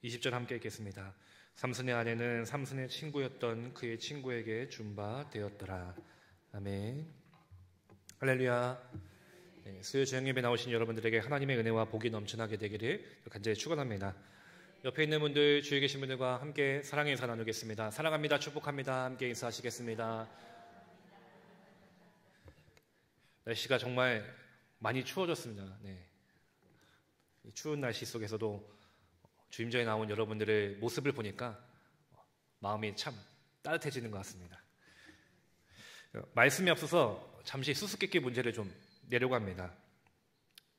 20절 함께 읽겠습니다. 삼손의 아내는 삼손의 친구였던 그의 친구에게 준 바 되었더라. 아멘. 할렐루야. 수요 주일 예배 나오신 여러분들에게 하나님의 은혜와 복이 넘쳐나게 되기를 간절히 축원합니다. 옆에 있는 분들, 주위에 계신 분들과 함께 사랑의 인사 나누겠습니다. 사랑합니다. 축복합니다. 함께 인사하시겠습니다. 날씨가 정말 많이 추워졌습니다. 이 추운 날씨 속에서도 주임전에 나온 여러분들의 모습을 보니까 마음이 참 따뜻해지는 것 같습니다. 말씀이 없어서 잠시 수수께끼 문제를 좀 내려고 합니다.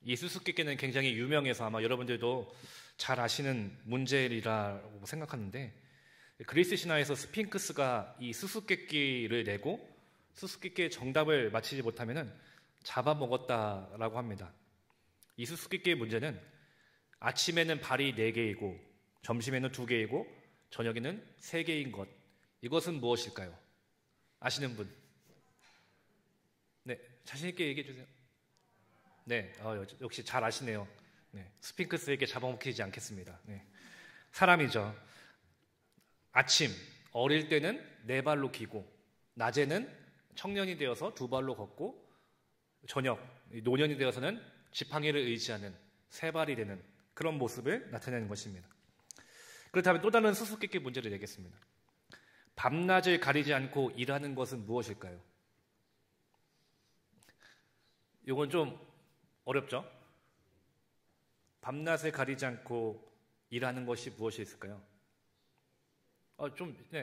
이 수수께끼는 굉장히 유명해서 아마 여러분들도 잘 아시는 문제라고 생각하는데, 그리스 신화에서 스핑크스가 이 수수께끼를 내고 수수께끼의 정답을 맞히지 못하면 잡아먹었다라고 합니다. 이 수수께끼의 문제는 아침에는 발이 4개이고 점심에는 2개이고 저녁에는 3개인 것, 이것은 무엇일까요? 아시는 분? 네, 자신 있게 얘기해 주세요. 네, 역시 잘 아시네요. 스핑크스에게 잡아먹히지 않겠습니다. 사람이죠. 아침, 어릴 때는 4발로 기고, 낮에는 청년이 되어서 2발로 걷고, 저녁, 노년이 되어서는 지팡이를 의지하는 3발이 되는 그런 모습을 나타내는 것입니다. 그렇다면 또 다른 수수께끼 문제를 내겠습니다. 밤낮을 가리지 않고 일하는 것은 무엇일까요? 이건 좀 어렵죠? 밤낮을 가리지 않고 일하는 것이 무엇이 있을까요?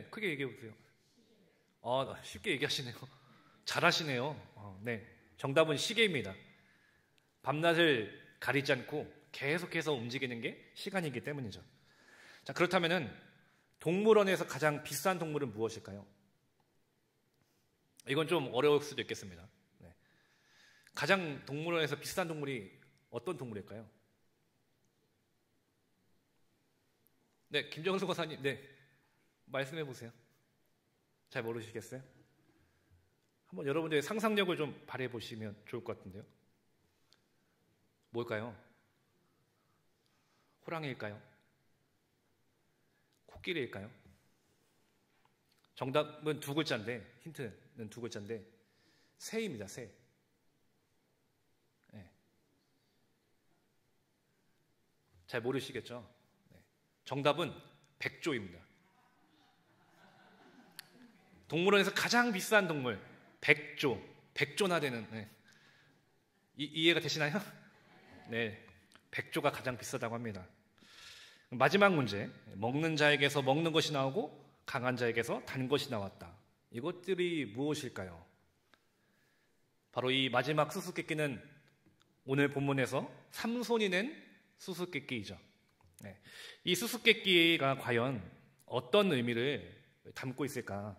크게 얘기해 보세요. 쉽게 얘기하시네요. 잘하시네요. 정답은 시계입니다. 밤낮을 가리지 않고 계속해서 움직이는 게 시간이기 때문이죠. 자, 그렇다면은 동물원에서 가장 비싼 동물은 무엇일까요? 이건 좀 어려울 수도 있겠습니다. 가장 동물원에서 비싼 동물이 어떤 동물일까요? 김정수 권사님, 말씀해 보세요. 잘 모르시겠어요? 한번 여러분들의 상상력을 좀 발휘해 보시면 좋을 것 같은데요. 뭘까요? 호랑이일까요? 코끼리일까요? 정답은 2글자인데, 힌트는 2글자인데 새입니다. 새. 잘 모르시겠죠? 정답은 백조입니다. 동물원에서 가장 비싼 동물 백조, 백조나 되는, 이해가 되시나요? 백조가 가장 비싸다고 합니다. 마지막 문제, 먹는 자에게서 먹는 것이 나오고 강한 자에게서 단 것이 나왔다. 이것들이 무엇일까요? 바로 이 마지막 수수께끼는 오늘 본문에서 삼손이 낸 수수께끼이죠. 이 수수께끼가 과연 어떤 의미를 담고 있을까?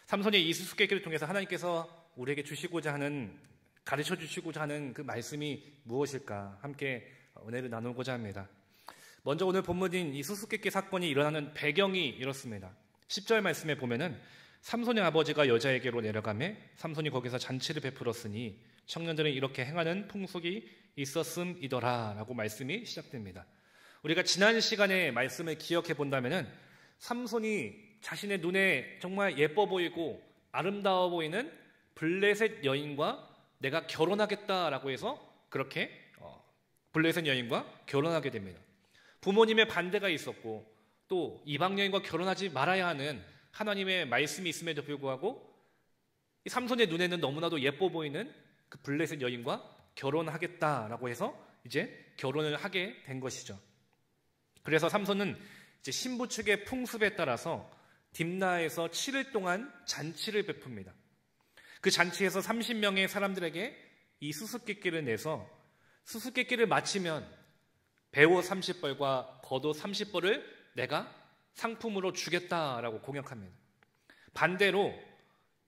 삼손이 이 수수께끼를 통해서 하나님께서 우리에게 주시고자 하는, 가르쳐 주시고자 하는 그 말씀이 무엇일까? 함께 은혜를 나누고자 합니다. 먼저 오늘 본문인 이 수수께끼 사건이 일어나는 배경이 이렇습니다. 10절 말씀에 보면은 삼손의 아버지가 여자에게로 내려가매 삼손이 거기서 잔치를 베풀었으니 청년들은 이렇게 행하는 풍속이 있었음이더라 라고 말씀이 시작됩니다. 우리가 지난 시간에 말씀을 기억해 본다면은 삼손이 자신의 눈에 정말 예뻐 보이고 아름다워 보이는 블레셋 여인과 내가 결혼하겠다라고 해서 그렇게 블레셋 여인과 결혼하게 됩니다. 부모님의 반대가 있었고 또 이방 여인과 결혼하지 말아야 하는 하나님의 말씀이 있음에도 불구하고 이 삼손의 눈에는 너무나도 예뻐 보이는 그 블레셋 여인과 결혼하겠다라고 해서 이제 결혼을 하게 된 것이죠. 그래서 삼손은 이제 신부 측의 풍습에 따라서 딥나에서 7일 동안 잔치를 베풉니다. 그 잔치에서 30명의 사람들에게 이 수수께끼를 내서 수수께끼를 마치면 배옷 30벌과 겉옷 30벌을 내가 상품으로 주겠다라고 공약합니다. 반대로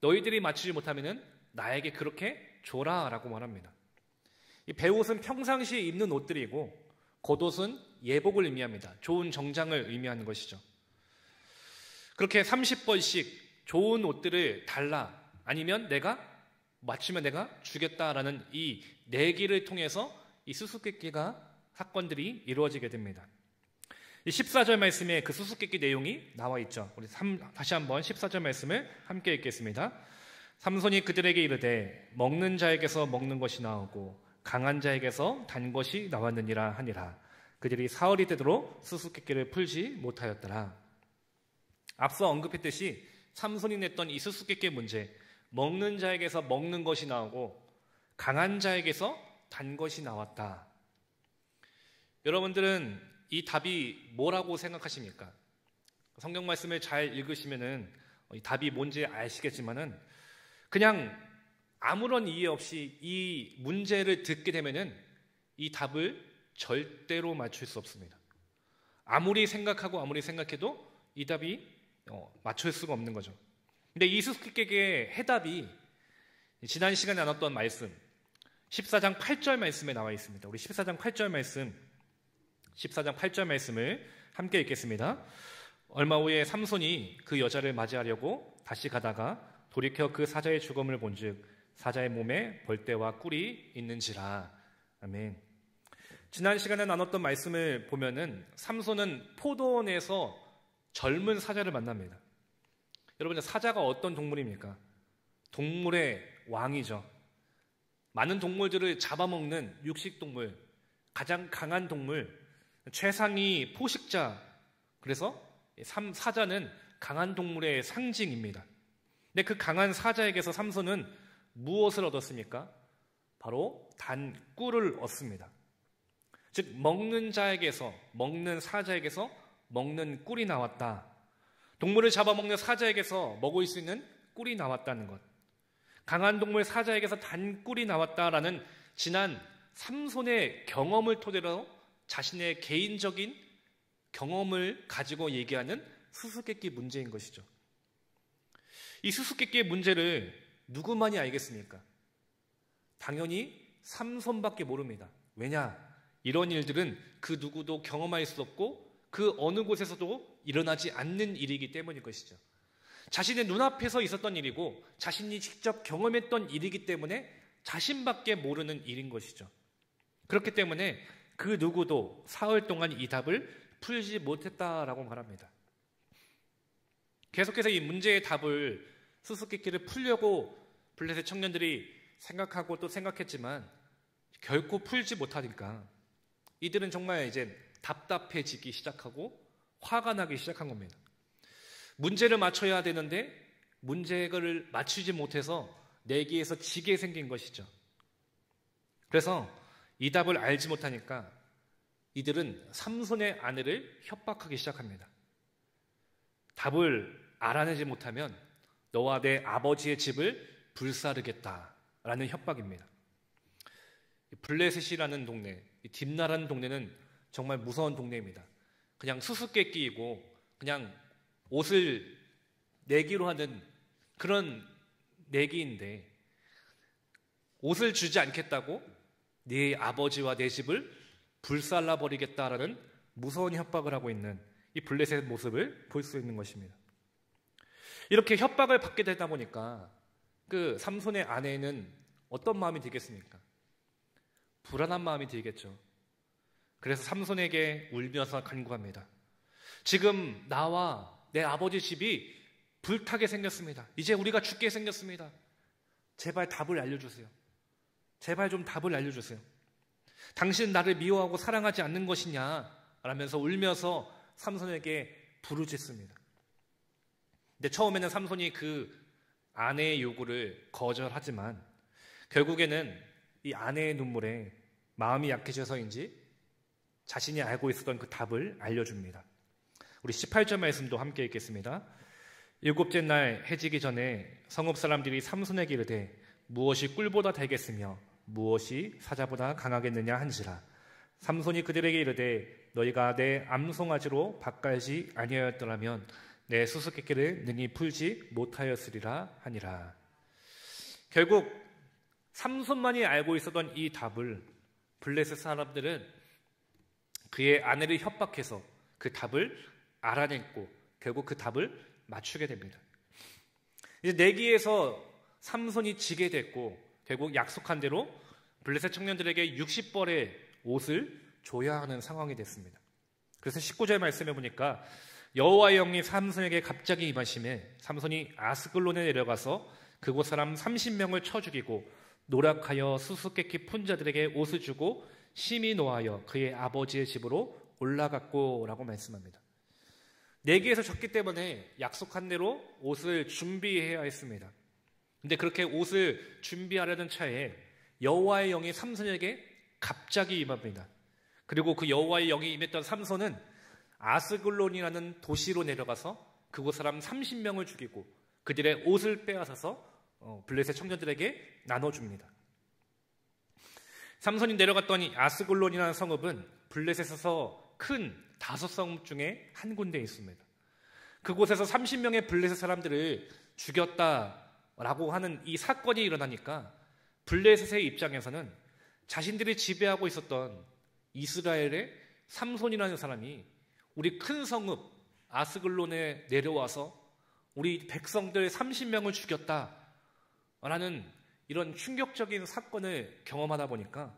너희들이 맞추지 못하면 나에게 그렇게 줘라라고 말합니다. 이 배옷은 평상시에 입는 옷들이고 겉옷은 예복을 의미합니다. 좋은 정장을 의미하는 것이죠. 그렇게 30벌씩 좋은 옷들을 달라, 아니면 내가 맞추면 내가 주겠다라는 이 내기를 통해서 이 수수께끼가 사건들이 이루어지게 됩니다. 이 14절 말씀에 그 수수께끼 내용이 나와 있죠. 우리 다시 한번 14절 말씀을 함께 읽겠습니다. 삼손이 그들에게 이르되 먹는 자에게서 먹는 것이 나오고 강한 자에게서 단 것이 나왔느니라 하니라. 그들이 사흘이 되도록 수수께끼를 풀지 못하였더라. 앞서 언급했듯이 삼손이 냈던 이 수수께끼 문제, 먹는 자에게서 먹는 것이 나오고 강한 자에게서 단 것이 나왔다. 여러분들은 이 답이 뭐라고 생각하십니까? 성경 말씀을 잘 읽으시면은 이 답이 뭔지 아시겠지만은 그냥 아무런 이해 없이 이 문제를 듣게 되면은 이 답을 절대로 맞출 수 없습니다. 아무리 생각하고 아무리 생각해도 이 답이 맞출 수가 없는 거죠. 근데 이 수수께끼의 해답이 지난 시간에 나눴던 말씀 14장 8절 말씀에 나와 있습니다. 우리 14장 8절 말씀을 함께 읽겠습니다. 얼마 후에 삼손이 그 여자를 맞이하려고 다시 가다가 돌이켜 그 사자의 죽음을 본즉 사자의 몸에 벌떼와 꿀이 있는지라. 아멘. 지난 시간에 나눴던 말씀을 보면은 삼손은 포도원에서 젊은 사자를 만납니다. 여러분, 사자가 어떤 동물입니까? 동물의 왕이죠. 많은 동물들을 잡아먹는 육식동물, 가장 강한 동물, 최상위 포식자. 그래서 사자는 강한 동물의 상징입니다. 근데 그 강한 사자에게서 삼손은 무엇을 얻었습니까? 바로 단 꿀을 얻습니다. 즉 먹는 자에게서, 먹는 사자에게서 먹는 꿀이 나왔다. 동물을 잡아먹는 사자에게서 먹을 수 있는 꿀이 나왔다는 것. 강한 동물 사자에게서 단 꿀이 나왔다라는 지난 삼손의 경험을 토대로 자신의 개인적인 경험을 가지고 얘기하는 수수께끼 문제인 것이죠. 이 수수께끼의 문제를 누구만이 알겠습니까? 당연히 삼손밖에 모릅니다. 왜냐? 이런 일들은 그 누구도 경험할 수 없고 그 어느 곳에서도 일어나지 않는 일이기 때문일 것이죠. 자신의 눈앞에서 있었던 일이고 자신이 직접 경험했던 일이기 때문에 자신밖에 모르는 일인 것이죠. 그렇기 때문에 그 누구도 사흘 동안 이 답을 풀지 못했다라고 말합니다. 계속해서 이 문제의 답을 수수께끼를 풀려고 블레셋 청년들이 생각하고 또 생각했지만 결코 풀지 못하니까 이들은 정말 이제 답답해지기 시작하고 화가 나기 시작한 겁니다. 문제를 맞춰야 되는데 문제를 맞추지 못해서 내기에서 지게 생긴 것이죠. 그래서 이 답을 알지 못하니까 이들은 삼손의 아내를 협박하기 시작합니다. 답을 알아내지 못하면 너와 내 아버지의 집을 불사르겠다라는 협박입니다. 블레셋이라는 동네, 딥나라는 동네는 정말 무서운 동네입니다. 그냥 수수께끼이고 그냥 옷을 내기로 하는 그런 내기인데 옷을 주지 않겠다고 네 아버지와 내 집을 불살라버리겠다라는 무서운 협박을 하고 있는 이 블레셋의 모습을 볼 수 있는 것입니다. 이렇게 협박을 받게 되다 보니까 그 삼손의 아내는 어떤 마음이 들겠습니까? 불안한 마음이 들겠죠. 그래서 삼손에게 울면서 간구합니다. 지금 나와 내 아버지 집이 불타게 생겼습니다. 이제 우리가 죽게 생겼습니다. 제발 답을 알려주세요. 제발 좀 답을 알려주세요. 당신 나를 미워하고 사랑하지 않는 것이냐? 라면서 울면서 삼손에게 부르짖습니다. 근데 처음에는 삼손이 그 아내의 요구를 거절하지만 결국에는 이 아내의 눈물에 마음이 약해져서인지 자신이 알고 있었던 그 답을 알려줍니다. 우리 18절 말씀도 함께 읽겠습니다. 일곱째 날 해지기 전에 성읍 사람들이 삼손에게 이르되 무엇이 꿀보다 달겠으며 무엇이 사자보다 강하겠느냐 한지라. 삼손이 그들에게 이르되 너희가 내 암송아지로 밭갈지 아니하였더라면 내 수수께끼를 능히 풀지 못하였으리라 하니라. 결국 삼손만이 알고 있었던 이 답을 블레셋 사람들은 그의 아내를 협박해서 그 답을 알아냈고 결국 그 답을 맞추게 됩니다. 이제 내기에서 삼손이 지게 됐고 결국 약속한 대로 블레셋 청년들에게 60벌의 옷을 줘야 하는 상황이 됐습니다. 그래서 19절 말씀해 보니까 여호와의 영이 삼손에게 갑자기 임하심에 삼손이 아스글론에 내려가서 그곳 사람 30명을 쳐 죽이고 노력하여 수수께끼 푼 자들에게 옷을 주고 심히 노하여 그의 아버지의 집으로 올라갔고 라고 말씀합니다. 내기에서 졌기 때문에 약속한 대로 옷을 준비해야 했습니다. 근데 그렇게 옷을 준비하려는 차에 여호와의 영이 삼손에게 갑자기 임합니다. 그리고 그 여호와의 영이 임했던 삼손은 아스글론이라는 도시로 내려가서 그곳 사람 30명을 죽이고 그들의 옷을 빼앗아서 블레셋 청년들에게 나눠줍니다. 삼손이 내려갔더니 아스글론이라는 성읍은 블레셋에서 큰 5성읍 중에 한 군데에 있습니다. 그곳에서 30명의 블레셋 사람들을 죽였다라고 하는 이 사건이 일어나니까 블레셋의 입장에서는 자신들이 지배하고 있었던 이스라엘의 삼손이라는 사람이 우리 큰 성읍 아스글론에 내려와서 우리 백성들 30명을 죽였다라는 이런 충격적인 사건을 경험하다 보니까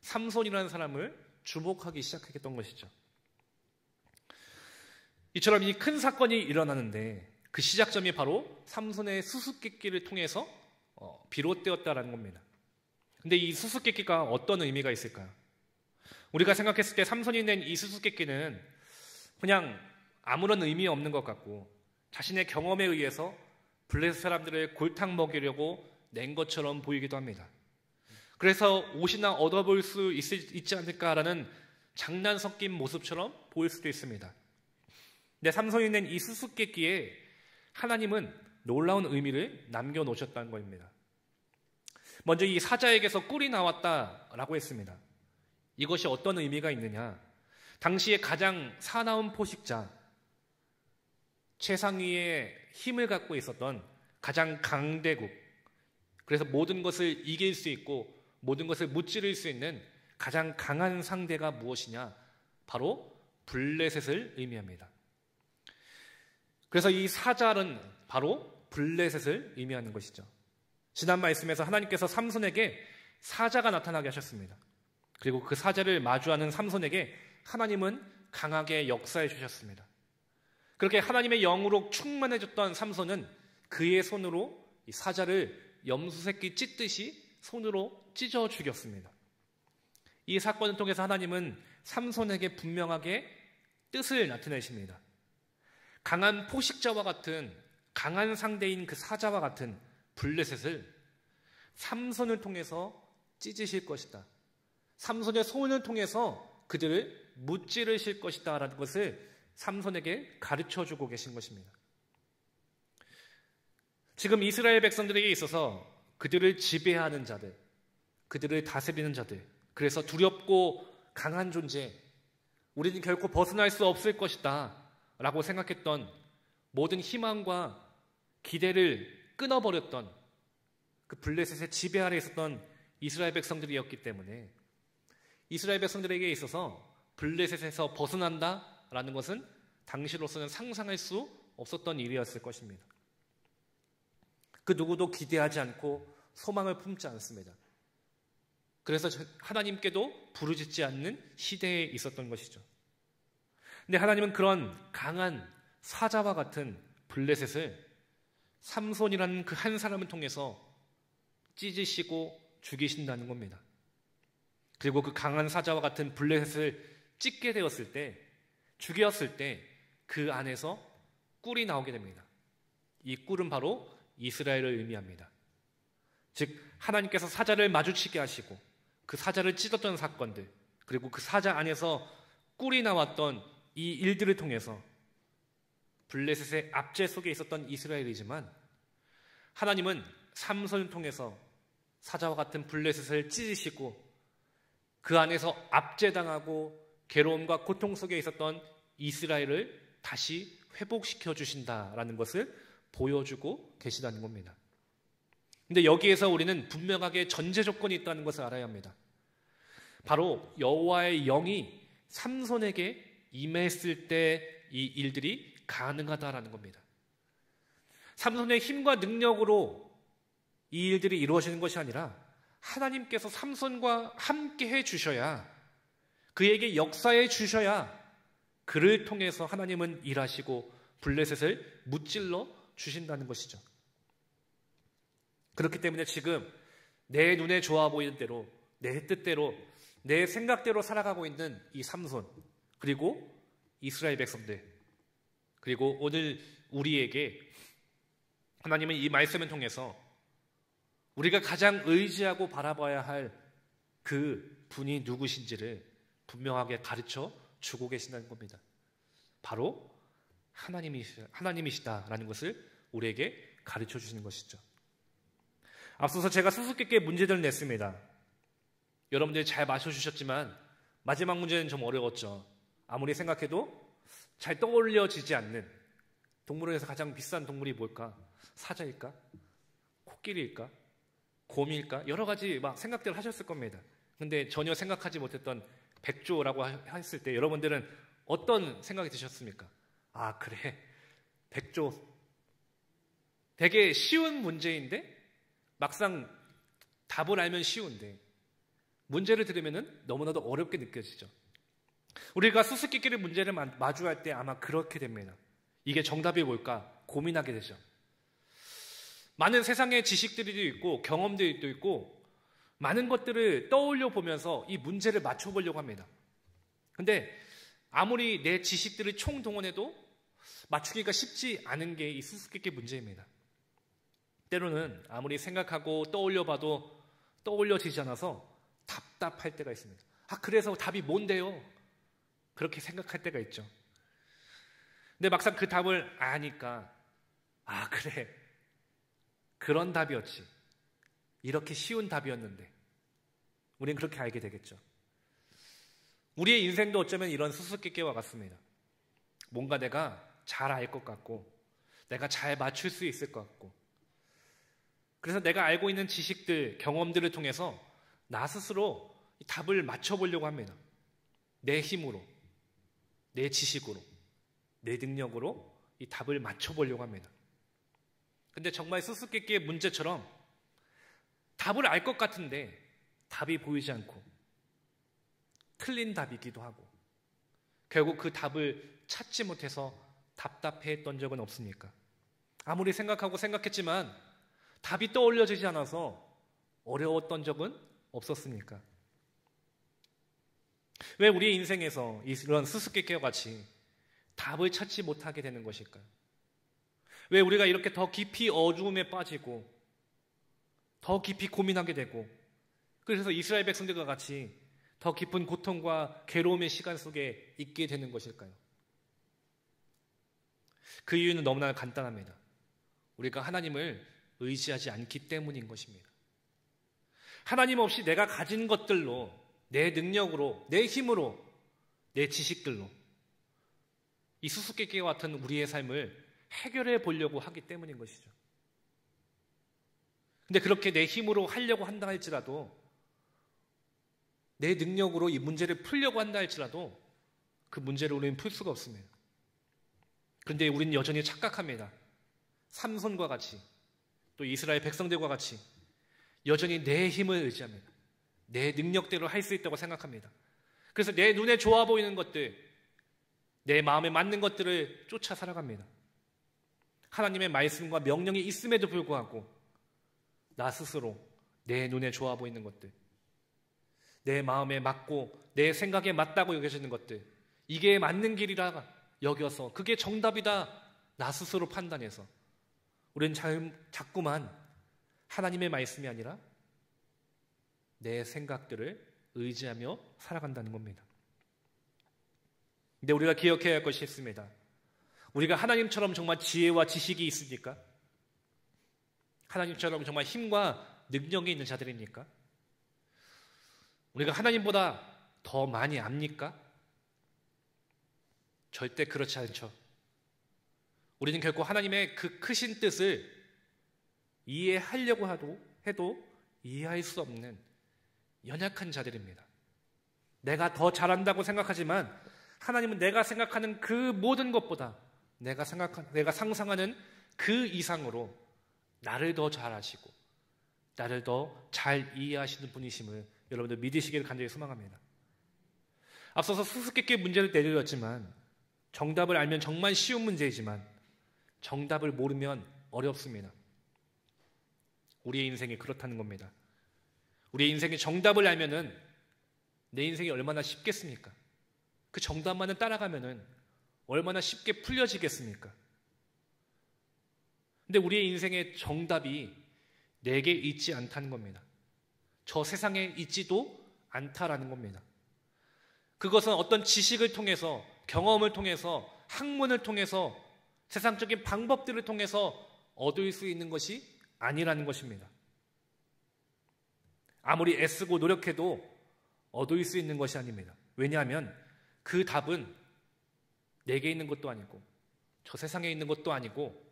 삼손이라는 사람을 주목하기 시작했던 것이죠. 이처럼 이 큰 사건이 일어나는데 그 시작점이 바로 삼손의 수수께끼를 통해서 비롯되었다라는 겁니다. 근데 이 수수께끼가 어떤 의미가 있을까요? 우리가 생각했을 때 삼손이 낸 이 수수께끼는 그냥 아무런 의미 없는 것 같고 자신의 경험에 의해서 블레셋 사람들을 골탕 먹이려고 낸 것처럼 보이기도 합니다. 그래서 옷이나 얻어볼 수 있지 않을까라는 장난 섞인 모습처럼 보일 수도 있습니다. 근데 삼손이 낸 이 수수께끼에 하나님은 놀라운 의미를 남겨놓으셨다는 것입니다. 먼저 이 사자에게서 꿀이 나왔다라고 했습니다. 이것이 어떤 의미가 있느냐? 당시에 가장 사나운 포식자, 최상위의 힘을 갖고 있었던 가장 강대국, 그래서 모든 것을 이길 수 있고 모든 것을 무찌를 수 있는 가장 강한 상대가 무엇이냐? 바로 블레셋을 의미합니다. 그래서 이 사자는 바로 블레셋을 의미하는 것이죠. 지난 말씀에서 하나님께서 삼손에게 사자가 나타나게 하셨습니다. 그리고 그 사자를 마주하는 삼손에게 하나님은 강하게 역사해 주셨습니다. 그렇게 하나님의 영으로 충만해졌던 삼손은 그의 손으로 이 사자를 염소새끼 찢듯이 손으로 찢어 죽였습니다. 이 사건을 통해서 하나님은 삼손에게 분명하게 뜻을 나타내십니다. 강한 포식자와 같은 강한 상대인 그 사자와 같은 블레셋을 삼손을 통해서 찢으실 것이다. 삼손의 손을 통해서 그들을 무찌르실 것이다 라는 것을 삼손에게 가르쳐주고 계신 것입니다. 지금 이스라엘 백성들에게 있어서 그들을 지배하는 자들, 그들을 다스리는 자들, 그래서 두렵고 강한 존재, 우리는 결코 벗어날 수 없을 것이다 라고 생각했던 모든 희망과 기대를 끊어버렸던 그 블레셋의 지배 아래 있었던 이스라엘 백성들이었기 때문에 이스라엘 백성들에게 있어서 블레셋에서 벗어난다라는 것은 당시로서는 상상할 수 없었던 일이었을 것입니다. 그 누구도 기대하지 않고 소망을 품지 않습니다. 그래서 하나님께도 부르짖지 않는 시대에 있었던 것이죠. 근데 하나님은 그런 강한 사자와 같은 블레셋을 삼손이라는 그 한 사람을 통해서 찢으시고 죽이신다는 겁니다. 그리고 그 강한 사자와 같은 블레셋을 찢게 되었을 때, 죽였을 때 그 안에서 꿀이 나오게 됩니다. 이 꿀은 바로 이스라엘을 의미합니다. 즉 하나님께서 사자를 마주치게 하시고 그 사자를 찢었던 사건들, 그리고 그 사자 안에서 꿀이 나왔던 이 일들을 통해서 블레셋의 압제 속에 있었던 이스라엘이지만 하나님은 삼손을 통해서 사자와 같은 블레셋을 찢으시고 그 안에서 압제당하고 괴로움과 고통 속에 있었던 이스라엘을 다시 회복시켜 주신다라는 것을 보여주고 계시다는 겁니다. 근데 여기에서 우리는 분명하게 전제 조건이 있다는 것을 알아야 합니다. 바로 여호와의 영이 삼손에게 임했을 때 이 일들이 가능하다라는 겁니다. 삼손의 힘과 능력으로 이 일들이 이루어지는 것이 아니라 하나님께서 삼손과 함께 해 주셔야, 그에게 역사해 주셔야 그를 통해서 하나님은 일하시고 블레셋을 무찔러 주신다는 것이죠. 그렇기 때문에 지금 내 눈에 좋아 보이는 대로, 내 뜻대로, 내 생각대로 살아가고 있는 이 삼손, 그리고 이스라엘 백성들, 그리고 오늘 우리에게 하나님은 이 말씀을 통해서 우리가 가장 의지하고 바라봐야 할 그 분이 누구신지를 분명하게 가르쳐 주고 계신다는 겁니다. 바로 하나님이시다라는 것을 우리에게 가르쳐 주시는 것이죠. 앞서서 제가 수수께끼 문제들을 냈습니다. 여러분들이 잘 맞춰주셨지만 마지막 문제는 좀 어려웠죠. 아무리 생각해도 잘 떠올려지지 않는, 동물원에서 가장 비싼 동물이 뭘까? 사자일까? 코끼리일까? 곰일까? 여러 가지 막 생각들을 하셨을 겁니다. 근데 전혀 생각하지 못했던 백조라고 했을 때 여러분들은 어떤 생각이 드셨습니까? 아, 그래, 백조. 되게 쉬운 문제인데 막상 답을 알면 쉬운데 문제를 들으면 너무나도 어렵게 느껴지죠. 우리가 수수께끼를 문제를 마주할 때 아마 그렇게 됩니다. 이게 정답이 뭘까 고민하게 되죠. 많은 세상의 지식들이 있고 경험들도 있고 많은 것들을 떠올려 보면서 이 문제를 맞춰보려고 합니다. 근데 아무리 내 지식들을 총동원해도 맞추기가 쉽지 않은 게 이 수수께끼 문제입니다. 때로는 아무리 생각하고 떠올려 봐도 떠올려지지 않아서 답답할 때가 있습니다. 아, 그래서 답이 뭔데요? 그렇게 생각할 때가 있죠. 근데 막상 그 답을 아니까, 아, 그래, 그런 답이었지. 이렇게 쉬운 답이었는데 우리는 그렇게 알게 되겠죠. 우리의 인생도 어쩌면 이런 수수께끼와 같습니다. 뭔가 내가 잘 알 것 같고 내가 잘 맞출 수 있을 것 같고, 그래서 내가 알고 있는 지식들, 경험들을 통해서 나 스스로 답을 맞춰보려고 합니다. 내 힘으로, 내 지식으로, 내 능력으로 이 답을 맞춰보려고 합니다. 근데 정말 수수께끼의 문제처럼 답을 알 것 같은데 답이 보이지 않고 틀린 답이기도 하고 결국 그 답을 찾지 못해서 답답해했던 적은 없습니까? 아무리 생각하고 생각했지만 답이 떠올려지지 않아서 어려웠던 적은 없었습니까? 왜 우리의 인생에서 이런 수수께끼와 같이 답을 찾지 못하게 되는 것일까요? 왜 우리가 이렇게 더 깊이 어두움에 빠지고 더 깊이 고민하게 되고, 그래서 이스라엘 백성들과 같이 더 깊은 고통과 괴로움의 시간 속에 있게 되는 것일까요? 그 이유는 너무나 간단합니다. 우리가 하나님을 의지하지 않기 때문인 것입니다. 하나님 없이 내가 가진 것들로, 내 능력으로, 내 힘으로, 내 지식들로 이 수수께끼와 같은 우리의 삶을 해결해 보려고 하기 때문인 것이죠. 근데 그렇게 내 힘으로 하려고 한다 할지라도, 내 능력으로 이 문제를 풀려고 한다 할지라도 그 문제를 우리는 풀 수가 없습니다. 그런데 우리는 여전히 착각합니다. 삼손과 같이, 또 이스라엘 백성들과 같이 여전히 내 힘을 의지합니다. 내 능력대로 할 수 있다고 생각합니다. 그래서 내 눈에 좋아 보이는 것들, 내 마음에 맞는 것들을 쫓아 살아갑니다. 하나님의 말씀과 명령이 있음에도 불구하고 나 스스로 내 눈에 좋아 보이는 것들, 내 마음에 맞고 내 생각에 맞다고 여겨지는 것들, 이게 맞는 길이라 여겨서 그게 정답이다 나 스스로 판단해서 우리는 자꾸만 하나님의 말씀이 아니라 내 생각들을 의지하며 살아간다는 겁니다. 근데 우리가 기억해야 할 것이 있습니다. 우리가 하나님처럼 정말 지혜와 지식이 있습니까? 하나님처럼 정말 힘과 능력이 있는 자들입니까? 우리가 하나님보다 더 많이 압니까? 절대 그렇지 않죠. 우리는 결코 하나님의 그 크신 뜻을 이해하려고 해도 이해할 수 없는 연약한 자들입니다. 내가 더 잘한다고 생각하지만 하나님은 내가 생각하는 그 모든 것보다 내가 상상하는 그 이상으로 나를 더 잘 아시고 나를 더 잘 이해하시는 분이심을 여러분들 믿으시기를 간절히 소망합니다. 앞서서 수수께끼 문제를 내드렸지만 정답을 알면 정말 쉬운 문제이지만 정답을 모르면 어렵습니다. 우리의 인생이 그렇다는 겁니다. 우리의 인생의 정답을 알면은 내 인생이 얼마나 쉽겠습니까? 그 정답만을 따라가면은 얼마나 쉽게 풀려지겠습니까? 근데 우리의 인생의 정답이 내게 있지 않다는 겁니다. 저 세상에 있지도 않다라는 겁니다. 그것은 어떤 지식을 통해서, 경험을 통해서, 학문을 통해서, 세상적인 방법들을 통해서 얻을 수 있는 것이 아니라는 것입니다. 아무리 애쓰고 노력해도 얻을 수 있는 것이 아닙니다. 왜냐하면 그 답은 내게 있는 것도 아니고 저 세상에 있는 것도 아니고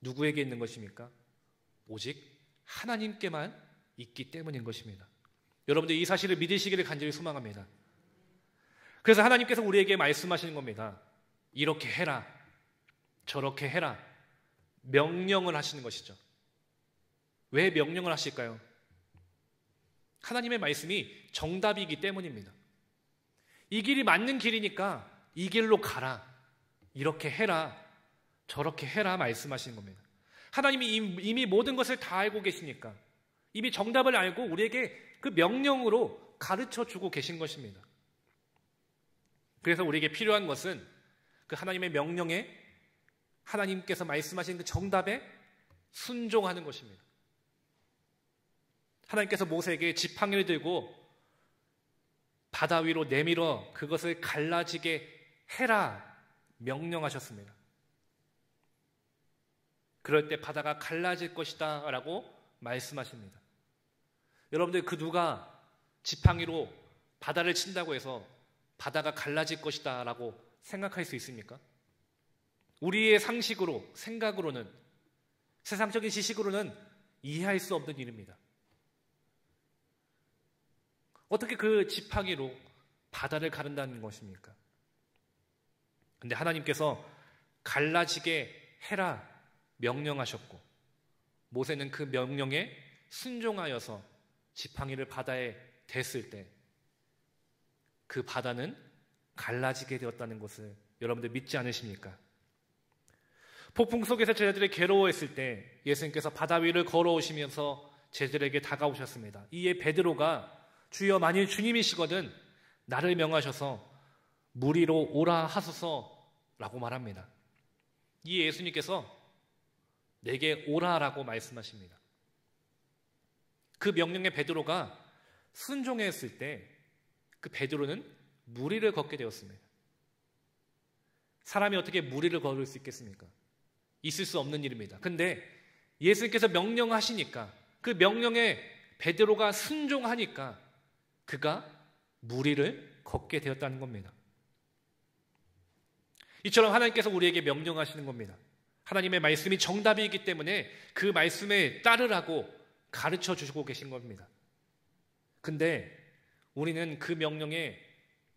누구에게 있는 것입니까? 오직 하나님께만 있기 때문인 것입니다. 여러분들 이 사실을 믿으시기를 간절히 소망합니다. 그래서 하나님께서 우리에게 말씀하시는 겁니다. 이렇게 해라, 저렇게 해라, 명령을 하시는 것이죠. 왜 명령을 하실까요? 하나님의 말씀이 정답이기 때문입니다. 이 길이 맞는 길이니까 이 길로 가라, 이렇게 해라, 저렇게 해라 말씀하시는 겁니다. 하나님이 이미 모든 것을 다 알고 계시니까, 이미 정답을 알고 우리에게 그 명령으로 가르쳐주고 계신 것입니다. 그래서 우리에게 필요한 것은 그 하나님의 명령에, 하나님께서 말씀하신 그 정답에 순종하는 것입니다. 하나님께서 모세에게 지팡이를 들고 바다 위로 내밀어 그것을 갈라지게 해라 명령하셨습니다. 그럴 때 바다가 갈라질 것이다 라고 말씀하십니다. 여러분들, 그 누가 지팡이로 바다를 친다고 해서 바다가 갈라질 것이다 라고 생각할 수 있습니까? 우리의 상식으로, 생각으로는, 세상적인 지식으로는 이해할 수 없는 일입니다. 어떻게 그 지팡이로 바다를 가른다는 것입니까? 근데 하나님께서 갈라지게 해라 명령하셨고, 모세는 그 명령에 순종하여서 지팡이를 바다에 댔을 때 그 바다는 갈라지게 되었다는 것을 여러분들 믿지 않으십니까? 폭풍 속에서 제자들이 괴로워했을 때 예수님께서 바다 위를 걸어오시면서 제자들에게 다가오셨습니다. 이에 베드로가 주여, 만일 주님이시거든 나를 명하셔서 물 위로 오라 하소서라고 말합니다. 이 예수님께서 내게 오라라고 말씀하십니다. 그 명령에 베드로가 순종했을 때 그 베드로는 물 위를 걷게 되었습니다. 사람이 어떻게 물 위를 걸을 수 있겠습니까? 있을 수 없는 일입니다. 근데 예수님께서 명령하시니까, 그 명령에 베드로가 순종하니까 그가 물 위를 걷게 되었다는 겁니다. 이처럼 하나님께서 우리에게 명령하시는 겁니다. 하나님의 말씀이 정답이기 때문에 그 말씀에 따르라고 가르쳐 주시고 계신 겁니다. 근데 우리는 그 명령에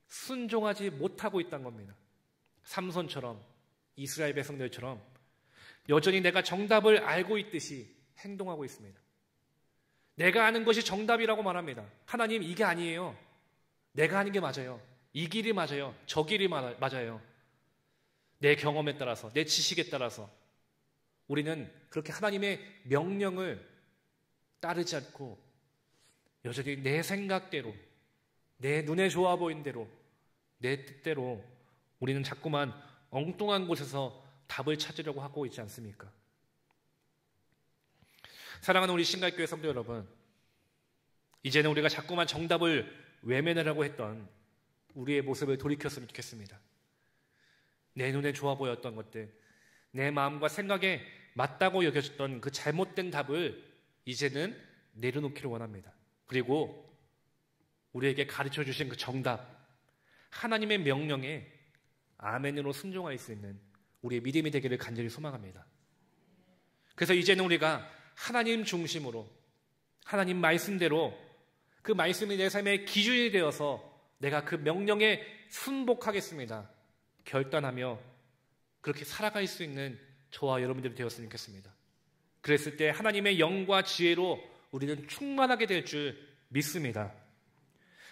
순종하지 못하고 있다는 겁니다. 삼손처럼, 이스라엘 백성들처럼 여전히 내가 정답을 알고 있듯이 행동하고 있습니다. 내가 아는 것이 정답이라고 말합니다. 하나님, 이게 아니에요. 내가 하는 게 맞아요. 이 길이 맞아요. 저 길이 맞아요. 내 경험에 따라서, 내 지식에 따라서 우리는 그렇게 하나님의 명령을 따르지 않고 여전히 내 생각대로, 내 눈에 좋아 보이는 대로, 내 뜻대로 우리는 자꾸만 엉뚱한 곳에서 답을 찾으려고 하고 있지 않습니까? 사랑하는 우리 신갈교회 성도 여러분, 이제는 우리가 자꾸만 정답을 외면하려고 했던 우리의 모습을 돌이켰으면 좋겠습니다. 내 눈에 좋아 보였던 것들, 내 마음과 생각에 맞다고 여겨졌던 그 잘못된 답을 이제는 내려놓기를 원합니다. 그리고 우리에게 가르쳐 주신 그 정답, 하나님의 명령에 아멘으로 순종할 수 있는 우리의 믿음이 되기를 간절히 소망합니다. 그래서 이제는 우리가 하나님 중심으로, 하나님 말씀대로, 그 말씀이 내 삶의 기준이 되어서 내가 그 명령에 순복하겠습니다 결단하며 그렇게 살아갈 수 있는 저와 여러분들이 되었으면 좋겠습니다. 그랬을 때 하나님의 영과 지혜로 우리는 충만하게 될 줄 믿습니다.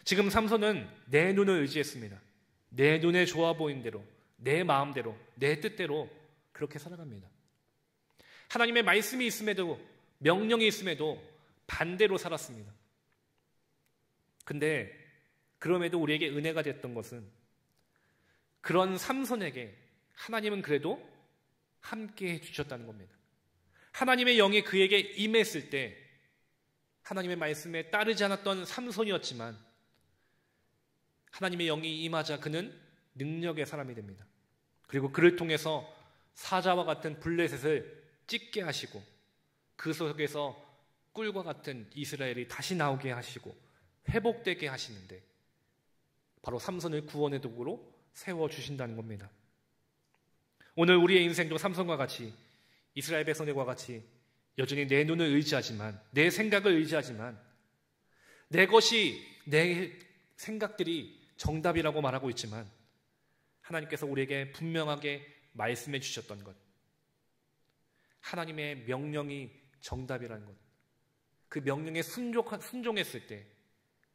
지금 삼손은 내 눈을 의지했습니다. 내 눈에 좋아 보이는 대로, 내 마음대로, 내 뜻대로 그렇게 살아갑니다. 하나님의 말씀이 있음에도, 명령이 있음에도 반대로 살았습니다. 근데 그럼에도 우리에게 은혜가 됐던 것은 그런 삼손에게 하나님은 그래도 함께 해주셨다는 겁니다. 하나님의 영이 그에게 임했을 때 하나님의 말씀에 따르지 않았던 삼손이었지만 하나님의 영이 임하자 그는 능력의 사람이 됩니다. 그리고 그를 통해서 사자와 같은 블레셋을 찢게 하시고 그 속에서 꿀과 같은 이스라엘이 다시 나오게 하시고 회복되게 하시는데 바로 삼손을 구원의 도구로 세워주신다는 겁니다. 오늘 우리의 인생도 삼손과 같이 이스라엘 백성들과 같이 여전히 내 눈을 의지하지만 내 생각을 의지하지만 내 것이 내 생각들이 정답이라고 말하고 있지만 하나님께서 우리에게 분명하게 말씀해 주셨던 것, 하나님의 명령이 정답이라는 것, 그 명령에 순종했을 때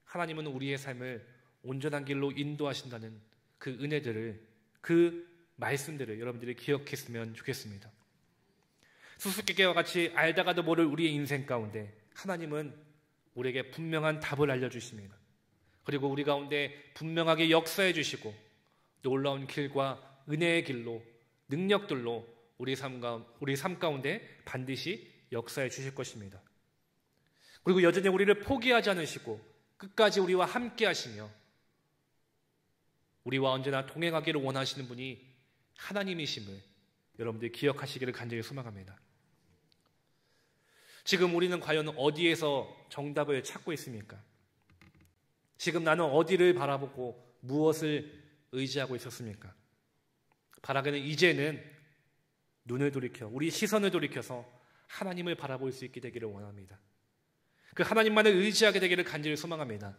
하나님은 우리의 삶을 온전한 길로 인도하신다는 그 은혜들을, 그 말씀들을 여러분들이 기억했으면 좋겠습니다. 수수께끼와 같이 알다가도 모를 우리의 인생 가운데 하나님은 우리에게 분명한 답을 알려주십니다. 그리고 우리 가운데 분명하게 역사해 주시고 놀라운 길과 은혜의 길로, 능력들로 우리 삶 가운데 반드시 역사해 주실 것입니다. 그리고 여전히 우리를 포기하지 않으시고 끝까지 우리와 함께 하시며 우리와 언제나 동행하기를 원하시는 분이 하나님이심을 여러분들이 기억하시기를 간절히 소망합니다. 지금 우리는 과연 어디에서 정답을 찾고 있습니까? 지금 나는 어디를 바라보고 무엇을 의지하고 있었습니까? 바라기는 이제는 눈을 돌이켜, 우리 시선을 돌이켜서 하나님을 바라볼 수 있게 되기를 원합니다. 그 하나님만을 의지하게 되기를 간절히 소망합니다.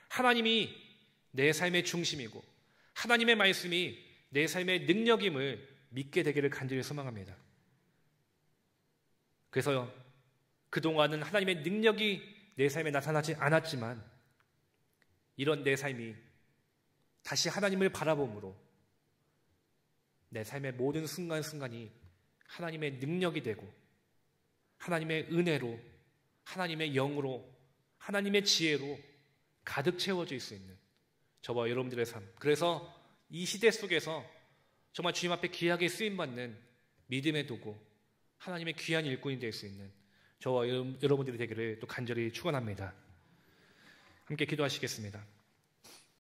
하나님이 내 삶의 중심이고 하나님의 말씀이 내 삶의 능력임을 믿게 되기를 간절히 소망합니다. 그래서 그동안은 하나님의 능력이 내 삶에 나타나지 않았지만 이런 내 삶이 다시 하나님을 바라봄으로 내 삶의 모든 순간순간이 하나님의 능력이 되고 하나님의 은혜로, 하나님의 영으로, 하나님의 지혜로 가득 채워질 수 있는 저와 여러분들의 삶, 그래서 이 시대 속에서 정말 주님 앞에 귀하게 쓰임받는 믿음의 도구, 하나님의 귀한 일꾼이 될 수 있는 저와 여러분들이 되기를 또 간절히 축원합니다. 함께 기도하시겠습니다.